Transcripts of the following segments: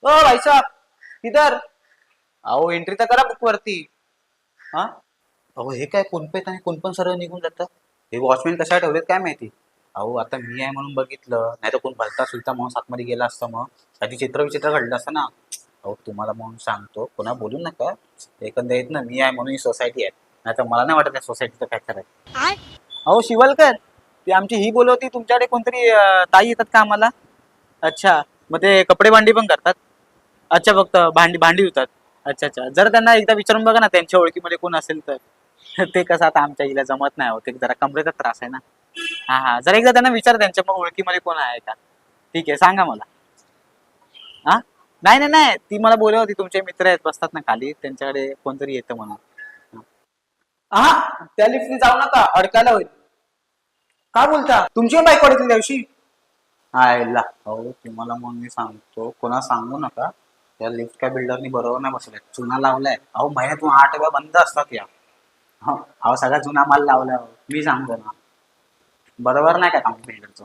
ओ भाई साहब, किधर? अहो एंट्री तर करा बुक वरती. हा. अहो हे काय कुणपेत आणि कुणपण सर्व निघून जातं. हे वॉचमॅन कशा ठेवलेत काय माहिती. अहो आता मी आहे म्हणून बघितलं, नाही तर कोण भलता सुलता म्हणून आतमध्ये गेला असतं, मग आधी चित्र विचित्र घडलं असतं ना. अहो तुम्हाला म्हणून सांगतो, कोणा बोलू नका. एकंदरीत ना मी आहे म्हणून ही सोसायटी आहे, नाही तर मला नाही वाटत त्या सोसायटीचं काय करायचं. अहो शिवलकर, ती आमची ही बोलवती तुमच्याकडे कोणतरी ताई येतात का आम्हाला? अच्छा. मग ते कपडे भांडी पण करतात? अच्छा, फक्त भांडी भांडी धुतात. अच्छा अच्छा, जरा त्यांना एकदा विचारून बघा ना त्यांच्या ओळखीमध्ये कोण असेल तर. ते कसं आता आमच्या हिला जमत नाही होते, जरा कमरेचा त्रास आहे ना. हा हा, जरा एकदा त्यांना विचार त्यांच्या मग ओळखीमध्ये कोण आहे का. ठीक आहे, सांगा मला. हा. नाही नाही नाही, ती मला बोलत होती तुमचे मित्र आहेत बसतात ना खाली, त्यांच्याकडे कोणतरी येतं म्हणून. हा. त्या लिफ्टने जाऊ नका, अडकायला होईल. काय बोलता, तुमची बाईक पडतील त्या दिवशी? आयला अहो तुम्हाला मग मी सांगतो, कोणा सांगू नका. त्या लिफ्ट काय बिल्डरनी बरोबर नाही बसवलाय, चुना लावलाय. अहो महिन्यातून 8 वेळा बंद असतात या. हो अहो, सगळा जुना माल लावलाय अहो. मी सांगतो ना, बरोबर नाही का काम बिल्डरचं.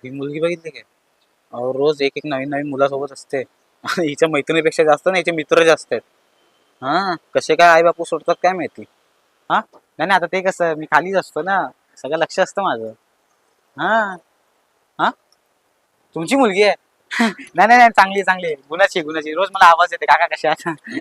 ही मुलगी बघितली काय? अहो रोज एक एक नवीन नवीन मुलासोबत असते. हिच्या मैत्रिणीपेक्षा जास्त ना हिचे मित्र जास्त आहेत. हा, कसे काय आई बापू सोडतात काय माहिती. हा. नाही नाही, आता ते कसं मी खालीच असतो ना, सगळं लक्ष असतं माझं. हा. हा. तुमची मुलगी आहे? नाही नाही नाही, चांगली आहे, चांगली आहे. गुणाची आहे, गुणाची. रोज मला आवाज येते, काका कशा आहात?